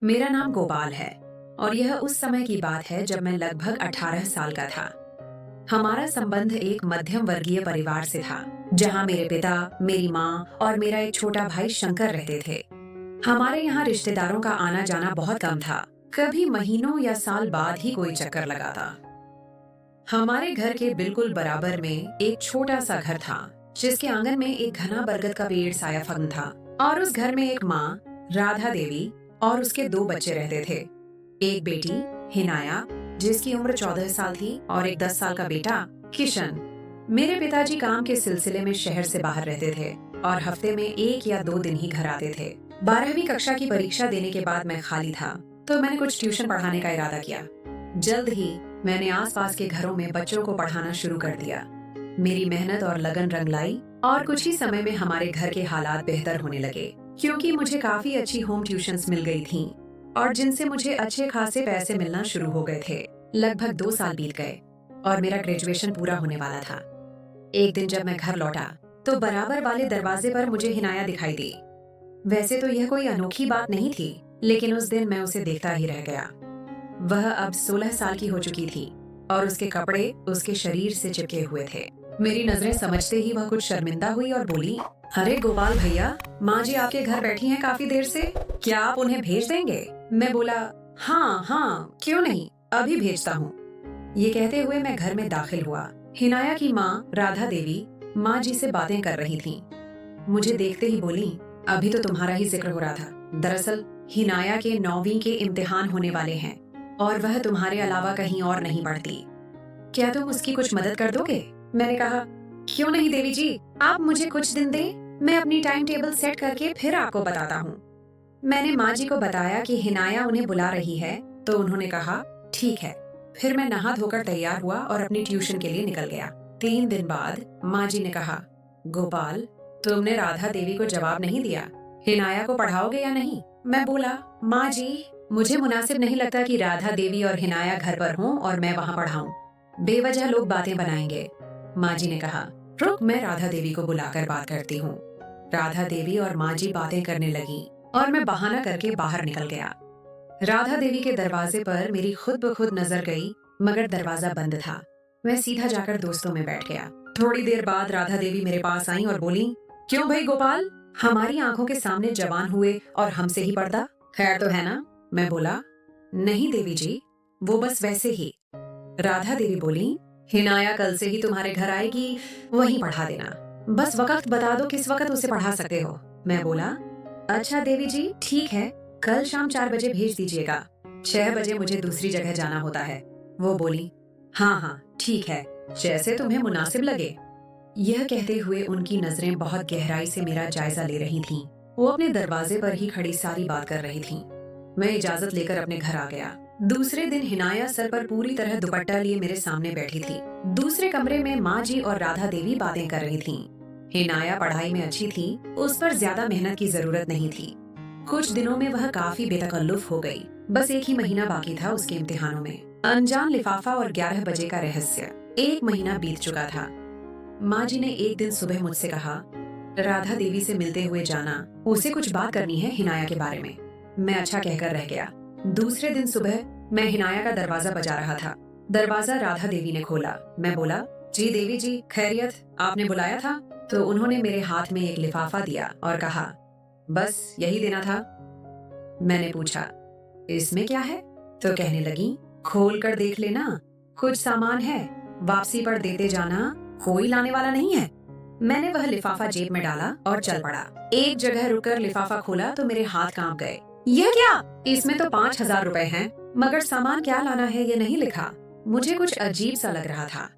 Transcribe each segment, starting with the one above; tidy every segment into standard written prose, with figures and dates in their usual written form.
मेरा नाम गोपाल है और यह उस समय की बात है जब मैं लगभग 18 साल का था। हमारा संबंध एक मध्यम वर्गीय परिवार से था, जहां मेरे पिता, मेरी माँ और मेरा एक छोटा भाई शंकर रहते थे। हमारे यहाँ रिश्तेदारों का आना जाना बहुत कम था, कभी महीनों या साल बाद ही कोई चक्कर लगाता। हमारे घर के बिल्कुल बराबर में एक छोटा सा घर था, जिसके आंगन में एक घना बरगद का पेड़ साया फगन था और उस घर में एक माँ, राधा देवी और उसके 2 बच्चे रहते थे। एक बेटी हिनाया, जिसकी उम्र 14 साल थी, और एक 10 साल का बेटा किशन। मेरे पिताजी काम के सिलसिले में शहर से बाहर रहते थे और हफ्ते में 1 या 2 दिन ही घर आते थे। 12वीं कक्षा की परीक्षा देने के बाद मैं खाली था, तो मैंने कुछ ट्यूशन पढ़ाने का इरादा किया। जल्द ही मैंने आसपास के घरों में बच्चों को पढ़ाना शुरू कर दिया। मेरी मेहनत और लगन रंग लाई और कुछ ही समय में हमारे घर के हालात बेहतर होने लगे, क्योंकि मुझे काफी अच्छी होम ट्यूशन्स मिल गई थीं और जिनसे मुझे अच्छे खासे पैसे मिलना शुरू हो गए थे। लगभग 2 साल बीत गए और मेरा ग्रेजुएशन पूरा होने वाला था। एक दिन जब मैं घर लौटा तो बराबर वाले दरवाजे पर मुझे हिनाया दिखाई दी। वैसे तो यह कोई अनोखी बात नहीं थी, लेकिन उस दिन मैं उसे देखता ही रह गया। वह अब 16 साल की हो चुकी थी और उसके कपड़े उसके शरीर से चिपके हुए थे। मेरी नजरें समझते ही वह कुछ शर्मिंदा हुई और बोली, अरे गोपाल भैया, माँ जी आपके घर बैठी हैं काफी देर से, क्या आप उन्हें भेज देंगे? मैं बोला, हाँ हाँ, क्यों नहीं, अभी भेजता हूँ। ये कहते हुए मैं घर में दाखिल हुआ। हिनाया की माँ राधा देवी माँ जी से बातें कर रही थीं। मुझे देखते ही बोली, अभी तो तुम्हारा ही जिक्र हो रहा था। दरअसल हिनाया के 9वीं के इम्तिहान होने वाले हैं और वह तुम्हारे अलावा कहीं और नहीं पढ़ती। क्या तुम उसकी कुछ मदद कर दोगे? मैंने कहा, क्यों नहीं देवी जी, आप मुझे कुछ दिन दें, मैं अपनी टाइम टेबल सेट करके फिर आपको बताता हूँ। मैंने माँ जी को बताया कि हिनाया उन्हें बुला रही है, तो उन्होंने कहा, ठीक है। फिर मैं नहा धोकर तैयार हुआ और अपनी ट्यूशन के लिए निकल गया। 3 दिन बाद माँ जी ने कहा, गोपाल, तुमने राधा देवी को जवाब नहीं दिया, हिनाया को पढ़ाओगे या नहीं? मैं बोला, माँ जी, मुझे मुनासिब नहीं लगता कि राधा देवी और हिनाया घर पर हों और मैं वहाँ पढ़ाऊं। बेवजह लोग बातें बनाएंगे। माँ जी ने कहा, रुक, मैं राधा देवी को बुलाकर बात करती हूँ। राधा देवी और माँ जी बातें करने लगी और मैं बहाना करके बाहर निकल गया। राधा देवी के दरवाजे पर मेरी खुद ब खुद नजर गई, मगर दरवाजा बंद था। मैं सीधा जाकर दोस्तों में बैठ गया। थोड़ी देर बाद राधा देवी मेरे पास आई और बोली, क्यों भाई गोपाल, हमारी आंखों के सामने जवान हुए और हमसे ही पर्दा? खैर तो है ना? मैं बोला, नहीं देवी जी, वो बस वैसे ही। राधा देवी बोली, हिनाया कल से ही तुम्हारे घर आएगी, वहीं पढ़ा देना, बस वक्त बता दो किस वक्त उसे पढ़ा सकते हो। मैं बोला, अच्छा देवी जी, ठीक है, कल शाम 4 बजे भेज दीजिएगा, 6 बजे मुझे दूसरी जगह जाना होता है। वो बोली, हाँ हाँ ठीक है, जैसे तुम्हें मुनासिब लगे। यह कहते हुए उनकी नजरें बहुत गहराई से मेरा जायजा ले रही थीं। वो अपने दरवाजे पर ही खड़ी सारी बात कर रही थीं। मैं इजाजत लेकर अपने घर आ गया। दूसरे दिन हिनाया सर पर पूरी तरह दुपट्टा लिए मेरे सामने बैठी थी। दूसरे कमरे में माँ जी और राधा देवी बातें कर रही थीं। हिनाया पढ़ाई में अच्छी थी, उस पर ज्यादा मेहनत की जरूरत नहीं थी। कुछ दिनों में वह काफी बेतकल्लुफ हो गई। बस 1 ही महीना बाकी था उसके इम्तिहानों में। अनजान लिफाफा और 11 बजे का रहस्य। 1 महीना बीत चुका था। माँ जी ने एक दिन सुबह मुझसे कहा, राधा देवी से मिलते हुए जाना, उसे कुछ बात करनी है हिनाया के बारे में। मैं अच्छा कहकर रह गया। दूसरे दिन सुबह मैं हिनाया का दरवाजा बजा रहा था। दरवाजा राधा देवी ने खोला। मैं बोला, जी देवी जी, खैरियत, आपने बुलाया था? तो उन्होंने मेरे हाथ में एक लिफाफा दिया और कहा, बस यही देना था। मैंने पूछा, इसमें क्या है? तो कहने लगी, खोल कर देख लेना, कुछ सामान है, वापसी पर देते जाना, कोई लाने वाला नहीं है। मैंने वह लिफाफा जेब में डाला और चल पड़ा। एक जगह रुककर लिफाफा खोला तो मेरे हाथ कांप गए। यह क्या? इसमें तो 5,000 रुपए हैं, मगर सामान क्या लाना है ये नहीं लिखा। मुझे कुछ अजीब सा लग रहा था।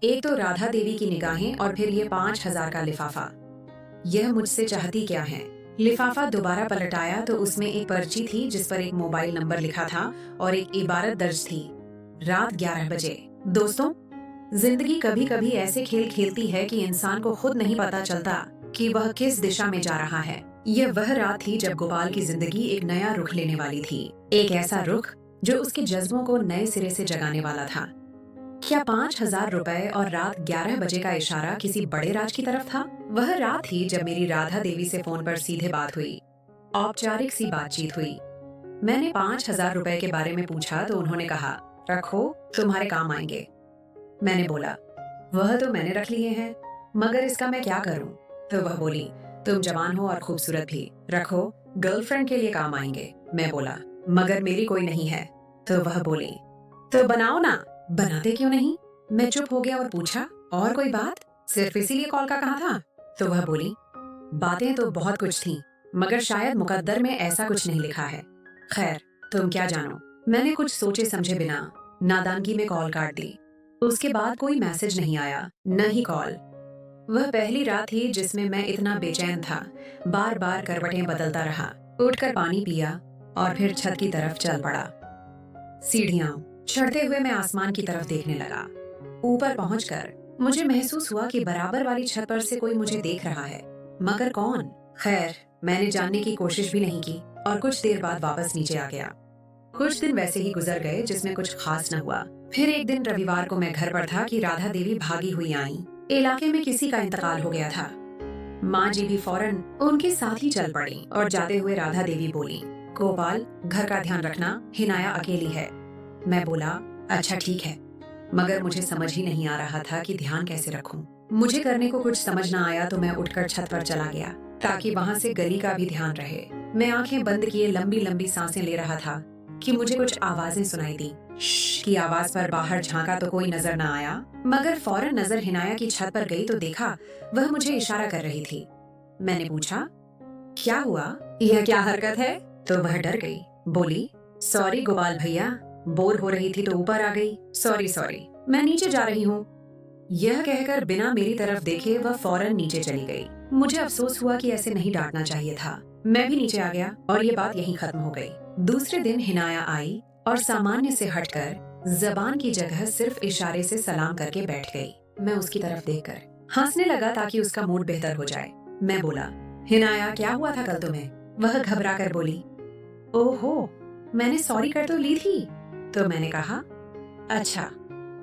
एक तो राधा देवी की निगाहें और फिर ये 5,000 का लिफाफा। यह मुझसे चाहती क्या है? लिफाफा दोबारा पलटाया तो उसमें एक पर्ची थी जिस पर एक मोबाइल नंबर लिखा था और एक इबारत दर्ज थी, रात 11 बजे। दोस्तों, जिंदगी कभी कभी ऐसे खेल खेलती है कि इंसान को खुद नहीं पता चलता कि वह किस दिशा में जा रहा है। यह वह रात थी जब गोपाल की जिंदगी एक नया रुख लेने वाली थी। एक ऐसा रुख जो उसके जज्बों को नए सिरे से जगाने वाला था। क्या 5,000 रुपए और रात 11 बजे का इशारा किसी बड़े राज की तरफ था? वह रात थी जब मेरी राधा देवी से फोन पर सीधे बात हुई। औपचारिक सी बातचीत हुई। मैंने 5,000 रुपए के बारे में पूछा तो उन्होंने कहा, रखो, तुम्हारे काम आएंगे। मैंने बोला, वह तो मैंने रख लिए हैं, मगर इसका मैं क्या करूं? तो वह बोली, तुम जवान हो और खूबसूरत भी, रखो, गर्लफ्रेंड के लिए काम आएंगे। मैं बोला, मगर मेरी कोई नहीं है। तो वह बोली, तो बनाओ ना। बनाते क्यों नहीं? मैं चुप हो गया और पूछा, और कोई बात? सिर्फ इसीलिए कॉल का कहा था? तो वह बोली, बातें तो बहुत कुछ थी, मगर शायद मुकद्दर में ऐसा कुछ नहीं लिखा है। खैर, तुम क्या जानो। मैंने कुछ सोचे समझे बिना नादानगी में कॉल काट दी। उसके बाद कोई मैसेज नहीं आया, न ही कॉल। वह पहली रात थी जिसमें मैं इतना बेचैन था। बार बार करवटें बदलता रहा, उठकर पानी पिया और फिर छत की तरफ चल पड़ा। सीढ़ियां चढ़ते हुए मैं आसमान की तरफ देखने लगा। ऊपर पहुंचकर मुझे महसूस हुआ कि बराबर वाली छत पर से कोई मुझे देख रहा है, मगर कौन? खैर, मैंने जानने की कोशिश भी नहीं की और कुछ देर बाद वापस नीचे आ गया। कुछ दिन वैसे ही गुजर गए जिसमें कुछ खास न हुआ। फिर एक दिन रविवार को मैं घर पर था कि राधा देवी भागी हुई आई। इलाके में किसी का इंतकाल हो गया था। माँ जी भी फौरन उनके साथ ही चल पड़ी और जाते हुए राधा देवी बोली, गोपाल, घर का ध्यान रखना, हिनाया अकेली है। मैं बोला, अच्छा ठीक है, मगर मुझे समझ ही नहीं आ रहा था कि ध्यान कैसे रखूं। मुझे करने को कुछ समझ ना आया तो मैं उठकर छत पर चला गया ताकि वहाँ से गली का भी ध्यान रहे। मैं आंखें बंद किए लंबी लंबी सांसें ले रहा था कि मुझे कुछ आवाजें सुनाई दी। श्श की आवाज पर बाहर झांका तो कोई नजर न आया, मगर फौरन नजर हिनाया की छत पर गई तो देखा वह मुझे इशारा कर रही थी। मैंने पूछा, क्या हुआ? यह क्या हरकत है? तो वह डर गई, बोली, सॉरी गोपाल भैया, बोर हो रही थी तो ऊपर आ गई। सॉरी सॉरी, मैं नीचे जा रही हूँ। यह कहकर बिना मेरी तरफ देखे वह फौरन नीचे चली गई। मुझे अफसोस हुआ कि ऐसे नहीं डांटना चाहिए था। मैं भी नीचे आ गया और ये बात यहीं खत्म हो गई। दूसरे दिन हिनाया आई और सामान्य से हटकर जबान की जगह सिर्फ इशारे से सलाम करके बैठ गई। मैं उसकी तरफ देखकर हंसने लगा ताकि उसका मूड बेहतर हो जाए। मैं बोला, हिनाया, क्या हुआ था कल तुम्हें? वह घबरा कर बोली, ओहो, मैंने सॉरी कर तो ली थी। तो मैंने कहा, अच्छा,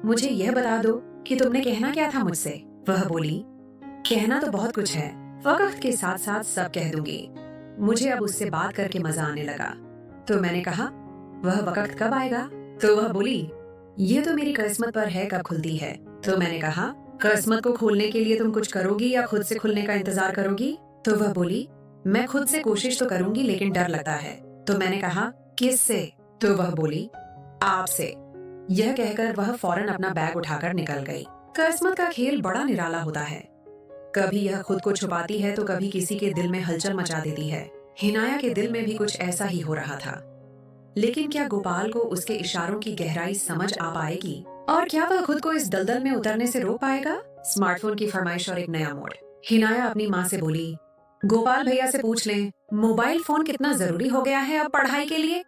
मुझे यह बता दो कि तुमने कहना क्या था मुझसे? वह बोली, कहना तो बहुत कुछ है, वक्त के साथ साथ सब कह दूंगी। मुझे अब उससे बात करके मजा आने लगा। तो मैंने कहा, वह वक्त कब आएगा? तो वह बोली, ये तो मेरी किस्मत पर है कब खुलती है। तो मैंने कहा, किस्मत को खोलने के लिए तुम कुछ करोगी या खुद से खुलने का इंतजार करोगी? तो वह बोली, मैं खुद से कोशिश तो करूंगी लेकिन डर लगता है। तो मैंने कहा, किससे? तो वह बोली, आपसे। यह कहकर वह फौरन अपना बैग उठाकर निकल गई। किस्मत का खेल बड़ा निराला होता है। कभी यह खुद को छुपाती है तो कभी किसी के दिल में हलचल मचा देती है। हिनाया के दिल में भी कुछ ऐसा ही हो रहा था। लेकिन क्या गोपाल को उसके इशारों की गहराई समझ आ पाएगी? और क्या वह खुद को इस दलदल में उतरने से रोक पाएगा? स्मार्टफोन की फरमाइश और एक नया मोड़। हिनाया अपनी माँ से बोली, गोपाल भैया से पूछ लें, मोबाइल फोन कितना जरूरी हो गया है अब पढ़ाई के लिए?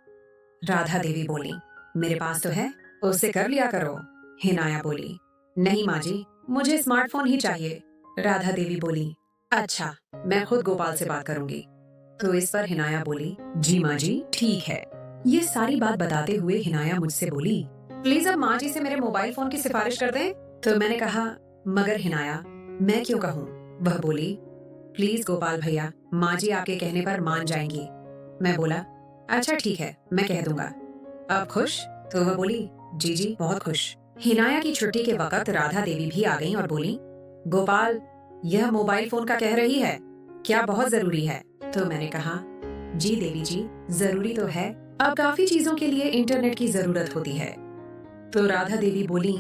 राधा देवी बोली, मेरे पास तो है, उससे कर लिया करो। हिनाया बोली, नहीं माँ जी, मुझे स्मार्टफोन ही चाहिए। राधा देवी बोली, अच्छा, मैं खुद गोपाल से बात करूंगी। तो इस पर हिनाया बोली, जी माँ जी, ठीक है। ये सारी बात बताते हुए हिनाया मुझसे बोली, प्लीज अब माँ जी से मेरे मोबाइल फोन की सिफारिश कर दें। तो मैंने कहा, मगर हिनाया, मैं क्यों कहूँ? वह बोली, प्लीज गोपाल भैया, माँ जी आपके कहने पर मान जाएंगी। मैं बोला, अच्छा ठीक है, मैं कह दूंगा। अब खुश? तो वह बोली, जी जी, बहुत खुश। हिनाया की छुट्टी के वक्त राधा देवी भी आ गईं और बोली, गोपाल, यह मोबाइल फोन का कह रही है, क्या बहुत जरूरी है? तो मैंने कहा, जी देवी जी, जरूरी तो है, अब काफी चीजों के लिए इंटरनेट की जरूरत होती है। तो राधा देवी बोली,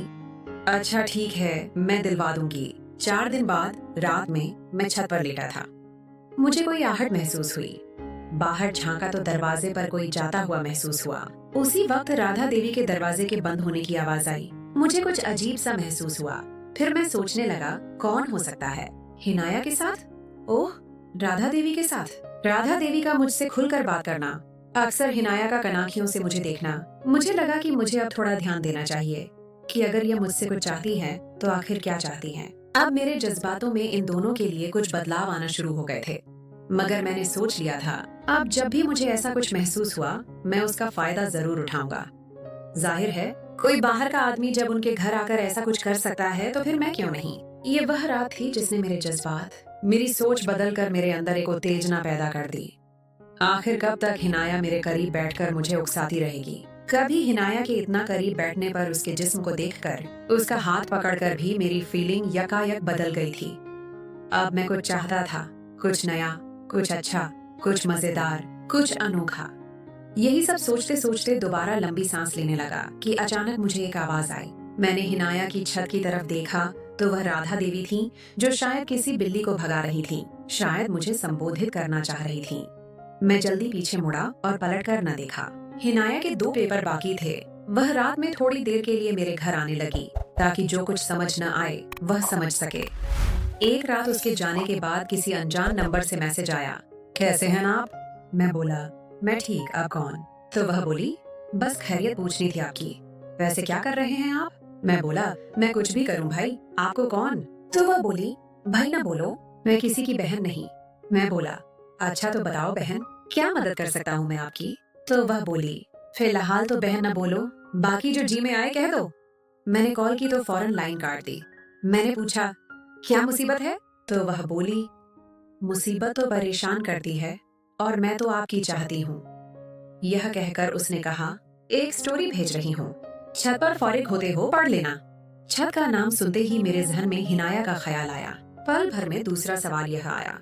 अच्छा ठीक है, मैं दिलवा दूंगी। 4 दिन बाद रात में मैं छत पर लेटा था। मुझे कोई आहट महसूस हुई। बाहर झांका तो दरवाजे पर कोई जाता हुआ महसूस हुआ। उसी वक्त राधा देवी के दरवाजे के बंद होने की आवाज आई। मुझे कुछ अजीब सा महसूस हुआ। फिर मैं सोचने लगा, कौन हो सकता है? हिनाया के साथ? ओह, राधा देवी के साथ। राधा देवी का मुझसे खुलकर बात करना, अक्सर हिनाया का कनाखियों से मुझे देखना। मुझे लगा कि मुझे अब थोड़ा ध्यान देना चाहिए कि अगर यह मुझसे कुछ चाहती है तो आखिर क्या चाहती है। अब मेरे जज्बातों में इन दोनों के लिए कुछ बदलाव आना शुरू हो गए थे, मगर मैंने सोच लिया था, अब जब भी मुझे ऐसा कुछ महसूस हुआ, मैं उसका फायदा जरूर उठाऊंगा। जाहिर है, कोई बाहर का आदमी जब उनके घर आकर ऐसा कुछ कर सकता है तो फिर मैं क्यों नहीं? ये वह रात थी जिसने मेरे जज्बात, मेरी सोच बदल कर मेरे अंदर एक उत्तेजना पैदा कर दी। आखिर कब तक हिनाया मेरे करीब बैठकर मुझे उकसाती रहेगी। कभी हिनाया के इतना करीब बैठने पर उसके जिस्म को देखकर, उसका हाथ पकड़कर भी मेरी फीलिंग यकायक बदल गई थी। अब मैं कुछ चाहता था, कुछ नया, कुछ अच्छा, कुछ मजेदार, कुछ अनोखा। यही सब सोचते सोचते दोबारा लंबी सांस लेने लगा कि अचानक मुझे एक आवाज आई। मैंने हिनाया की छत की तरफ देखा तो वह राधा देवी थी, जो शायद किसी बिल्ली को भगा रही थी, शायद मुझे संबोधित करना चाह रही थी। मैं जल्दी पीछे मुड़ा और पलटकर न देखा। हिनाया के 2 पेपर बाकी थे। वह रात में थोड़ी देर के लिए मेरे घर आने लगी ताकि जो कुछ समझ न आए वह समझ सके। एक रात उसके जाने के बाद किसी अनजान नंबर से मैसेज आया, कैसे हैं आप? मैं बोला, मैं ठीक, आप कौन? तो वह बोली, बस खैरियत पूछनी थी आपकी। वैसे क्या कर रहे हैं आप? मैं बोला, मैं कुछ भी करूं भाई, आपको कौन? तो वह बोली, भाई ना बोलो, मैं किसी की बहन नहीं। मैं बोला, अच्छा तो बताओ बहन, क्या मदद कर सकता हूँ मैं आपकी? तो वह बोली, फिलहाल तो बहन न बोलो, बाकी जो जी में आए कह दो। मैंने कॉल की तो फौरन लाइन काट दी। मैंने पूछा, क्या मुसीबत है? तो वह बोली, मुसीबत तो परेशान करती है और मैं तो आपकी चाहती हूँ। यह कहकर उसने कहा, एक स्टोरी भेज रही हूँ, छत पर फारिग होते हो पढ़ लेना। छत का नाम सुनते ही मेरे जहन में हिनाया का ख्याल आया। पल भर में दूसरा सवाल यह आया,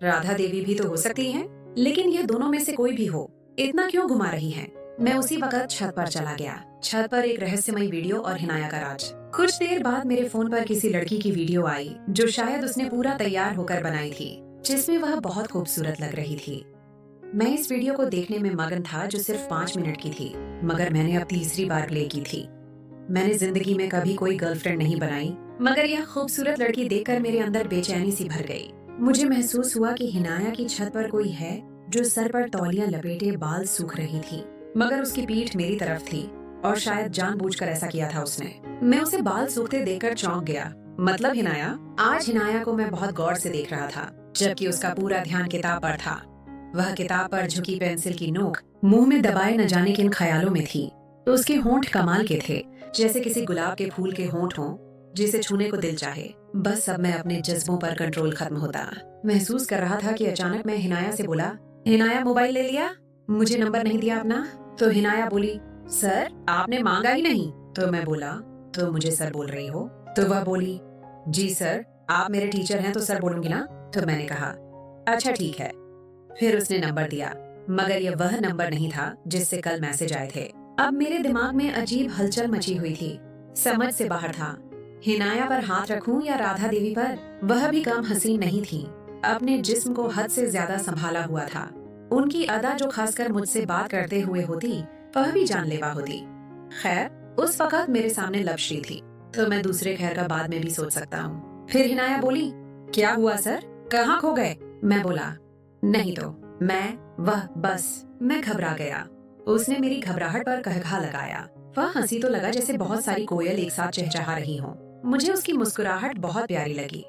राधा देवी भी तो हो सकती हैं, लेकिन यह दोनों में से कोई भी हो, इतना क्यों घुमा रही हैं? मैं उसी वक्त छत पर चला गया। छत पर एक रहस्यमय वीडियो और हिनाया का राज। कुछ देर बाद मेरे फोन पर किसी लड़की की वीडियो आई जो शायद उसने पूरा तैयार होकर बनाई थी, जिसमें वह बहुत खूबसूरत लग रही थी। मैं इस वीडियो को देखने में मगन था जो सिर्फ 5 मिनट की थी, मगर मैंने अब तीसरी बार प्ले की थी। मैंने जिंदगी में कभी कोई गर्लफ्रेंड नहीं बनाई, मगर यह खूबसूरत लड़की देखकर मेरे अंदर बेचैनी सी भर गई। मुझे महसूस हुआ कि हिनाया की छत पर कोई है जो सर पर तौलियां लपेटे बाल सूख रही थी, मगर उसकी पीठ मेरी तरफ थी और शायद जानबूझकर ऐसा किया था उसने। मैं उसे बाल सूखते देखकर चौंक गया। मतलब हिनाया? आज हिनाया को मैं बहुत गौर से देख रहा था, जबकि उसका पूरा ध्यान किताब पर था। वह किताब पर झुकी पेंसिल की नोक मुंह में दबाए न जाने किन ख्यालों में थी। तो उसके होंठ कमाल के थे, जैसे किसी गुलाब के फूल के होंठ हों जिसे छूने को दिल चाहे। बस अब मैं अपने जज्बों पर कंट्रोल खत्म होता। महसूस कर रहा था कि अचानक मैं हिनाया से बोला, हिनाया मोबाइल ले लिया? मुझे नंबर नहीं दिया अपना? तो हिनाया बोली, सर आपने मांगा ही नहीं। तो मैं बोला, तो मुझे सर बोल रही हो? तो वह बोली, जी सर, आप मेरे टीचर हैं तो सर बोलूंगी ना। तो मैंने कहा, अच्छा ठीक है। फिर उसने नंबर दिया, मगर यह वह नंबर नहीं था जिससे कल मैसेज आए थे। अब मेरे दिमाग में अजीब हलचल मची हुई थी, समझ से बाहर था। हिनाया पर हाथ रखूं या राधा देवी पर? वह भी कम हसीन नहीं थी, अपने जिस्म को हद से ज्यादा संभाला हुआ था। उनकी अदा जो खासकर मुझसे बात करते हुए होती, वह भी जानलेवा होती। खैर, उस वक्त मेरे सामने लक्ष्य थी, तो मैं दूसरे खैर का बाद में भी सोच सकता हूँ। फिर हिनाया बोली, क्या हुआ सर, कहाँ खो गए? मैं बोला, नहीं तो वह बस मैं घबरा गया। उसने मेरी घबराहट पर कहका लगाया। वह हंसी तो लगा जैसे बहुत सारी कोयल एक साथ चहचहा रही हों। मुझे उसकी मुस्कुराहट बहुत प्यारी लगी।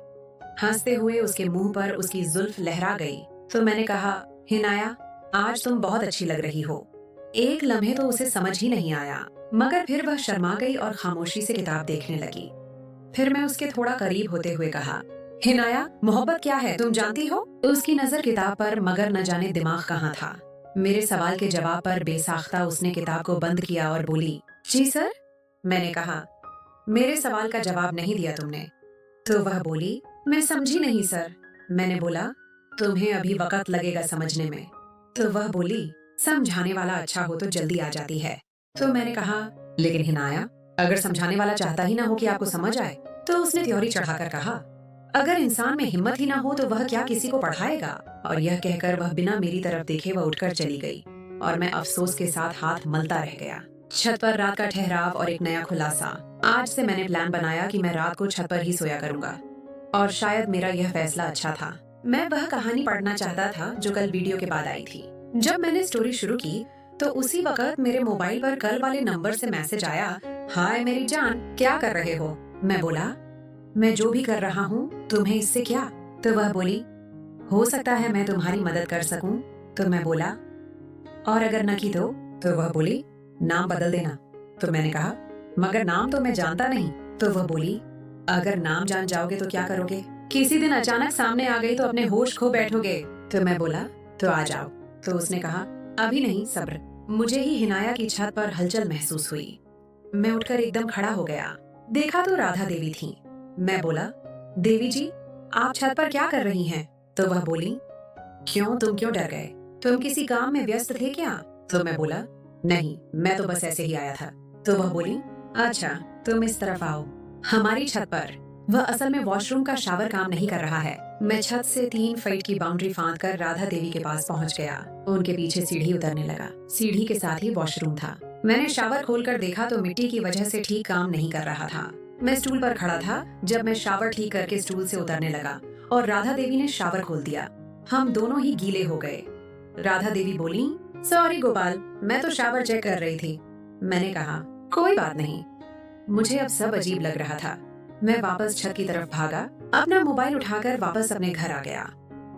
हंसते हुए उसके मुंह पर उसकी जुल्फ लहरा गई तो मैंने कहा, हिनाया आज तुम बहुत अच्छी लग रही हो। एक लम्हे तो उसे समझ ही नहीं आया, मगर फिर वह शर्मा गई और खामोशी से किताब देखने लगी। फिर मैं उसके थोड़ा करीब होते हुए कहा, हिनाया मोहब्बत क्या है तुम जानती हो? उसकी नजर किताब पर, मगर न जाने दिमाग कहाँ था। मेरे सवाल के जवाब पर बेसाख्ता उसने किताब को बंद किया और बोली, जी सर। मैंने कहा, मेरे सवाल का जवाब नहीं दिया तुमने। तो वह बोली, मैं समझी नहीं सर। मैंने बोला, तुम्हें अभी वक्त लगेगा समझने में। तो वह बोली, समझाने वाला अच्छा हो तो जल्दी आ जाती है। तो मैंने कहा, लेकिन हिनाया, अगर समझाने वाला चाहता ही ना हो कि आपको समझ आए? तो उसने त्योरी चढ़ाकर कहा, अगर इंसान में हिम्मत ही ना हो तो वह क्या किसी को पढ़ाएगा? और यह कहकर वह बिना मेरी तरफ देखे वह उठकर चली गई और मैं अफसोस के साथ हाथ मलता रह गया। छत पर रात का ठहराव और एक नया खुलासा। आज से मैंने प्लान बनाया कि मैं रात को छत पर ही सोया करूंगा, और शायद मेरा यह फैसला अच्छा था। मैं वह कहानी पढ़ना चाहता था जो कल वीडियो के बाद आई थी। जब मैंने स्टोरी शुरू की तो उसी वक्त मेरे मोबाइल पर कल वाले नंबर से मैसेज आया, हाय मेरी जान, क्या कर रहे हो? मैं बोला, मैं जो भी कर रहा हूँ तुम्हें इससे क्या? तो वह बोली, हो सकता है मैं तुम्हारी मदद कर सकूं। तो मैं बोला, और अगर न की तो वह बोली, नाम बदल देना। तो मैंने कहा, मगर नाम तो मैं जानता नहीं। तो वह बोली, अगर नाम जान जाओगे तो क्या करोगे? किसी दिन अचानक सामने आ गई तो अपने होश खो बैठोगे। तो मैं बोला, तो आ जाओ। तो उसने कहा, अभी नहीं, सब्र। मुझे ही हिनाया की छत पर हलचल महसूस हुई। मैं उठकर एकदम खड़ा हो गया। देखा तो राधा देवी थी। मैं बोला, देवी जी, आप छत पर क्या कर रही हैं? तो वह बोली, क्यों, तुम क्यों डर गए? तुम किसी काम में व्यस्त थे क्या? तो मैं बोला, नहीं, मैं तो बस ऐसे ही आया था। तो वह बोली, अच्छा, तुम इस तरफ आओ। हमारी छत पर वह असल में वॉशरूम का शावर काम नहीं कर रहा है। मैं छत से 3 फीट की बाउंड्री फांद कर राधा देवी के पास पहुंच गया। उनके पीछे सीढ़ी उतरने लगा। सीढ़ी के साथ ही वॉशरूम था। मैंने शावर खोलकर देखा तो मिट्टी की वजह से ठीक काम नहीं कर रहा था। मैं स्टूल पर खड़ा था जब मैं शावर ठीक करके स्टूल से उतरने लगा और राधा देवी ने शावर खोल दिया। हम दोनों ही गीले हो गए। राधा देवी बोली, सॉरी गोपाल, मैं तो शावर चेक कर रही थी। मैंने कहा, कोई बात नहीं। मुझे अब सब अजीब लग रहा था। मैं वापस छत की तरफ भागा, अपना मोबाइल उठाकर वापस अपने घर आ गया।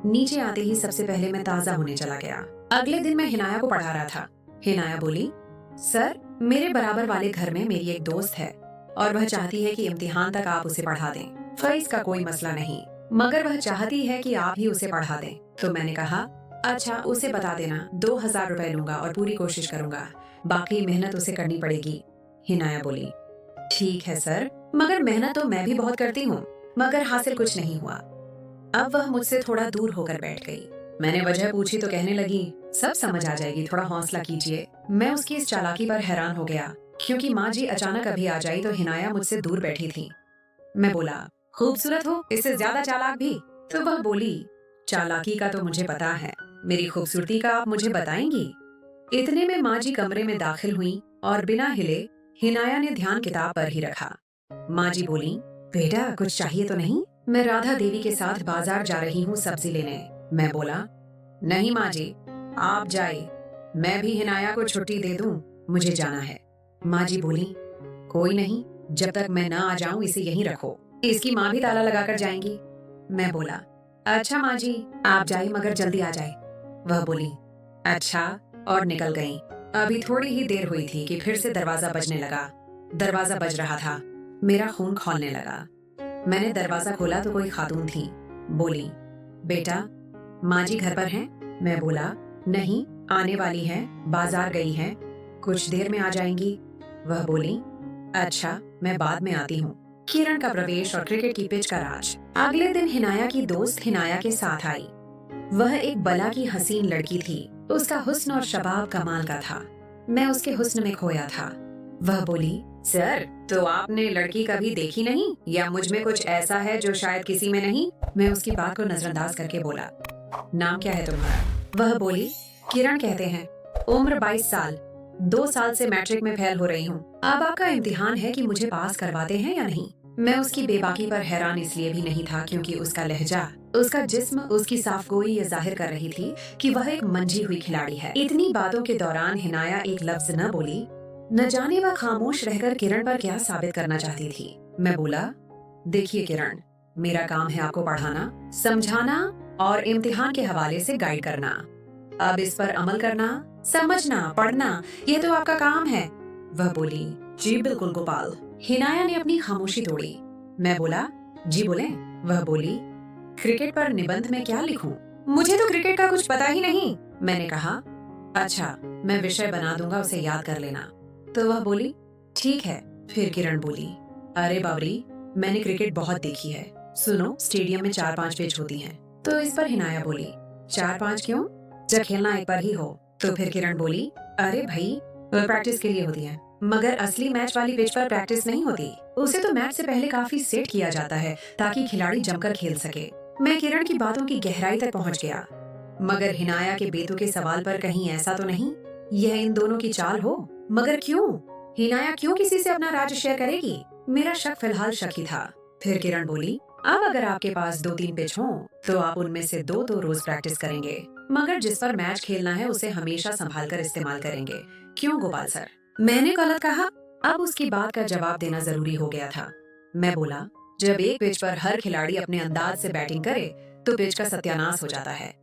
नीचे आते ही सबसे पहले मैं ताज़ा होने चला गया। अगले दिन मैं हिनाया को पढ़ा रहा था। हिनाया बोली, सर, मेरे बराबर वाले घर में मेरी एक दोस्त है और वह चाहती है कि इम्तिहान तक आप उसे पढ़ा दें। फीस का कोई मसला नहीं, मगर वह चाहती है कि आप ही उसे पढ़ा दें। तो मैंने कहा, अच्छा, उसे बता देना 2000 रुपए लूंगा और पूरी कोशिश करूंगा, बाकी मेहनत उसे करनी पड़ेगी। हिनाया बोली, ठीक है सर, मगर मेहनत तो मैं भी बहुत करती हूँ, मगर हासिल कुछ नहीं हुआ। अब वह मुझसे थोड़ा दूर होकर बैठ गई। मैंने वजह पूछी तो कहने लगी, सब समझ आ जाएगी, थोड़ा हौसला कीजिए। मैं उसकी इस चालाकी पर हैरान हो गया, क्योंकि माँ जी अचानक अभी आ जाई तो हिनाया मुझसे दूर बैठी थी। मैं बोला, खूबसूरत हो, इससे ज्यादा चालाक भी। तो वह बोली, चालाकी का तो मुझे पता है, मेरी खूबसूरती का आप मुझे बताएंगी? इतने में माँ जी कमरे में दाखिल हुई और बिना हिले हिनाया ने ध्यान किताब पर ही रखा। माँ जी बोली, बेटा, कुछ चाहिए तो नहीं? मैं राधा देवी के साथ बाजार जा रही हूँ सब्जी लेने। मैं बोला, नहीं माँ जी, आप जाइए, मैं भी हिनाया को छुट्टी दे दूं, मुझे जाना है। माँ जी बोली, कोई नहीं, जब तक मैं न आ जाऊं इसे यहीं रखो, इसकी माँ भी ताला लगाकर जाएंगी। मैं बोला, अच्छा माँ जी, आप जाइए मगर जल्दी आ जाए। वह बोली, अच्छा, और निकल गई। अभी थोड़ी ही देर हुई थी कि फिर से दरवाजा बजने लगा। दरवाजा बज रहा था। मेरा खून खौलने लगा। मैंने दरवाजा खोला तो कोई खातून थी। बोली, बेटा, माँ जी घर पर हैं? मैं बोला, नहीं, आने वाली हैं, बाजार गई हैं, कुछ देर में आ जाएंगी। वह बोली, अच्छा, मैं बाद में आती हूँ। किरण का प्रवेश और क्रिकेट की पिच का राज। अगले दिन हिनाया की दोस्त हिनाया के साथ आई। वह एक बला की हसीन लड़की थी। उसका हुस्न और शबाब कमाल का था। मैं उसके हुस्न में खोया था। वह बोली, सर, तो आपने लड़की कभी देखी नहीं, या मुझ में कुछ ऐसा है जो शायद किसी में नहीं? मैं उसकी बात को नजरअंदाज करके बोला, नाम क्या है तुम्हारा? वह बोली, किरण कहते हैं, उम्र 22 साल, 2 साल से मैट्रिक में फेल हो रही हूँ। अब आपका इम्तिहान है कि मुझे पास करवाते हैं या नहीं? मैं उसकी बेबाकी पर हैरान इसलिए भी नहीं था क्योंकि उसका लहजा, उसका जिस्म उसकी साफगोई ये जाहिर कर रही थी कि वह एक मंजी हुई खिलाड़ी है। इतनी बातों के दौरान हिनाया एक लफ्ज न बोली। न जाने वह खामोश रहकर किरण पर क्या साबित करना चाहती थी। मैं बोला, देखिए किरण, मेरा काम है आपको पढ़ाना, समझाना और इम्तिहान के हवाले से गाइड करना। अब इस पर अमल करना, समझना, पढ़ना, ये तो आपका काम है। वह बोली, जी बिल्कुल गोपाल। हिनाया ने अपनी खामोशी तोड़ी। मैं बोला, जी बोले। वह बोली, क्रिकेट पर निबंध में क्या लिखूं? मुझे तो क्रिकेट का कुछ पता ही नहीं। मैंने कहा, अच्छा, मैं विषय बना दूंगा, उसे याद कर लेना। तो वह बोली, ठीक है। फिर किरण बोली, अरे बाबरी, मैंने क्रिकेट बहुत देखी है। सुनो, स्टेडियम में 4-5 पिच होती हैं। तो इस पर हिनाया बोली, 4-5 क्यों? जब खेलना एक पर ही हो। तो फिर किरण बोली, अरे भाई, वो प्रैक्टिस के लिए होती है, मगर असली मैच वाली पिच पर प्रैक्टिस नहीं होती। उसे तो मैच से पहले काफी सेट किया जाता है ताकि खिलाड़ी जमकर खेल सके। मैं किरण की बातों की गहराई तक पहुंच गया, मगर हिनाया के बेतुके सवाल पर कहीं ऐसा तो नहीं यह इन दोनों की चाल हो? मगर क्यों? हिनाया क्यों किसी से अपना राज शेयर करेगी? मेरा शक फिलहाल शक ही था। फिर किरण बोली, अब अगर आपके पास 2-3 पिच हों, तो आप उनमें से 2 तो रोज प्रैक्टिस करेंगे, मगर जिस पर मैच खेलना है उसे हमेशा संभाल कर इस्तेमाल करेंगे। क्यों गोपाल सर? मैंने गलत कहा? अब उसकी बात का जवाब देना जरूरी हो गया था। मैं बोला, जब एक पिच पर हर खिलाड़ी अपने अंदाज से बैटिंग करे तो पिच का सत्यानाश हो जाता है।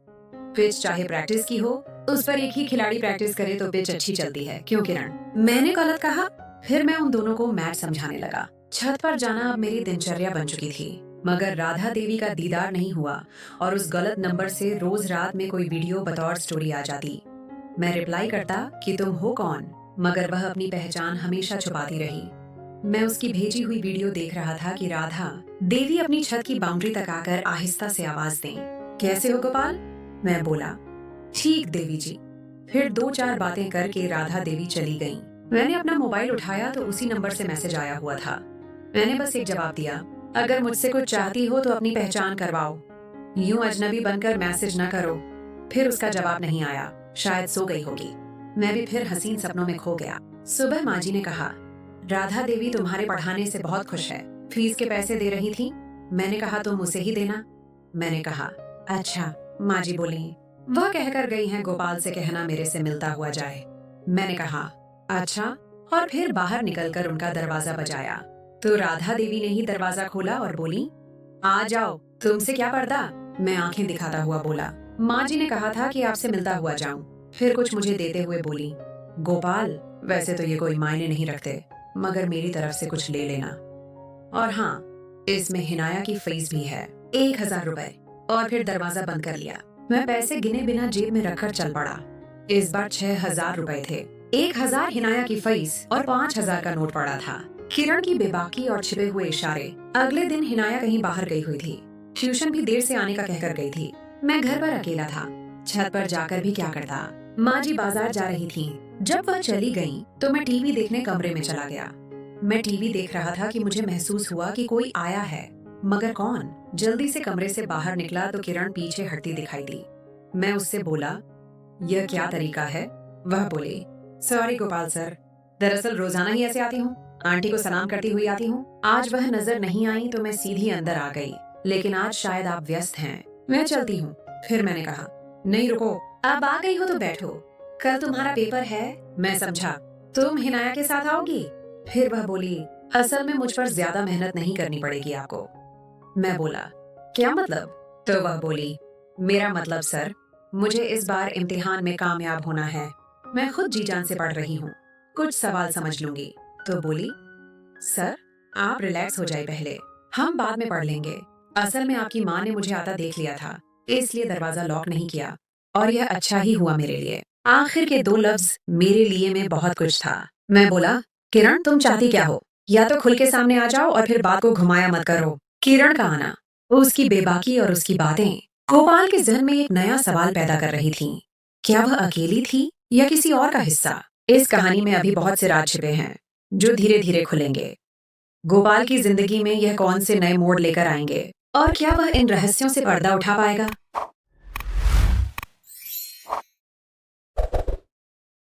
पिच चाहे प्रैक्टिस की हो, उस पर एक ही खिलाड़ी प्रैक्टिस करे तो पिच अच्छी चलती है। क्यों किरण? मैंने गलत कहा? फिर मैं उन दोनों को मैच समझाने लगा। छत पर जाना अब मेरी दिनचर्या बन चुकी थी। मगर राधा देवी का दीदार नहीं हुआ और उस गलत नंबर से रोज रात में कोई वीडियो बतौर स्टोरी आ जाती। मैं रिप्लाई करता कि तुम हो कौन, मगर वह अपनी पहचान हमेशा छुपाती रही। मैं उसकी भेजी हुई वीडियो देख रहा था कि राधा देवी अपनी छत की बाउंड्री तक आकर आहिस्ता से आवाज दें, कैसे हो गोपाल? मैं बोला, ठीक देवी जी। फिर 2-4 बातें करके राधा देवी चली गईं। मैंने अपना मोबाइल उठाया तो उसी नंबर से मैसेज आया हुआ था। मैंने बस एक जवाब दिया, अगर मुझसे कुछ चाहती हो तो अपनी पहचान करवाओ, यूं अजनबी बनकर मैसेज न करो। फिर उसका जवाब नहीं आया, शायद सो गई होगी। मैं भी फिर हसीन सपनों में खो गया। सुबह माँ जी ने कहा, राधा देवी तुम्हारे पढ़ाने से बहुत खुश है, फीस के पैसे दे रही थी। मैंने कहा तुम उसे ही देना। मैंने कहा अच्छा। माँ जी बोली, वह कहकर गई हैं गोपाल से कहना मेरे से मिलता हुआ जाए। मैंने कहा अच्छा, और फिर बाहर निकलकर उनका दरवाजा बजाया तो राधा देवी ने ही दरवाजा खोला और बोली, आ जाओ, तुमसे क्या पर्दा? मैं आंखें दिखाता हुआ बोला, माँ जी ने कहा था कि आपसे मिलता हुआ जाऊं। फिर कुछ मुझे देते हुए बोली, गोपाल वैसे तो ये कोई मायने नहीं रखते, मगर मेरी तरफ से कुछ ले लेना। और हाँ, इसमें हिनाया की फीस भी है, 1000 रुपए। और फिर दरवाजा बंद कर लिया। मैं पैसे गिने बिना जेब में रखकर चल पड़ा। इस बार 6000 रुपए थे। 1000 हिनाया की फीस और 5000 का नोट पड़ा था। किरण की बेबाकी और छिपे हुए इशारे। अगले दिन हिनाया कहीं बाहर गई हुई थी। ट्यूशन भी देर से आने का कहकर गई थी। मैं घर पर अकेला था। छत पर जाकर भी क्या करता। माँ जी बाजार जा रही थी। जब वह चली गई तो मैं टीवी देखने कमरे में चला गया। मैं टीवी देख रहा था कि मुझे महसूस हुआ कि कोई आया है, मगर कौन? जल्दी से कमरे से बाहर निकला तो किरण पीछे हटती दिखाई दी। मैं उससे बोला, यह क्या तरीका है? वह बोली, सॉरी गोपाल सर, दरअसल रोजाना ही ऐसे आती हूँ, आंटी को सलाम करती हुई आती हूँ। आज वह नजर नहीं आई तो मैं सीधी अंदर आ गई, लेकिन आज शायद आप व्यस्त हैं, मैं चलती हूँ। फिर मैंने कहा, नहीं रुको, अब आ गई हो तो बैठो, कल तुम्हारा पेपर है। मैं समझा तुम हिनाया के साथ आओगी। फिर वह बोली, असल में मुझ पर ज्यादा मेहनत नहीं करनी पड़ेगी आपको। मैं बोला, क्या मतलब? तो वह बोली, मेरा मतलब सर, मुझे इस बार इम्तिहान में कामयाब होना है। मैं खुद जी जान से पढ़ रही हूँ, कुछ सवाल समझ लूंगी। तो बोली, सर आप रिलैक्स हो जाए पहले, हम बाद में पढ़ लेंगे। असल में आपकी माँ ने मुझे आता देख लिया था, इसलिए दरवाजा लॉक नहीं किया, और यह अच्छा ही हुआ मेरे लिए। आखिर के 2 लफ्ज मेरे लिए में बहुत कुछ था। मैं बोला, किरण तुम चाहती क्या हो? या तो खुल के सामने आ जाओ और फिर बात को घुमाया मत करो। किरण का आना, उसकी बेबाकी और उसकी बातें गोपाल के जहन में एक नया सवाल पैदा कर रही थीं। क्या वह अकेली थी या किसी और का हिस्सा? इस कहानी में अभी बहुत से राज छिपे हैं, जो धीरे धीरे खुलेंगे। गोपाल की जिंदगी में यह कौन से नए मोड़ लेकर आएंगे, और क्या वह इन रहस्यों से पर्दा उठा पाएगा?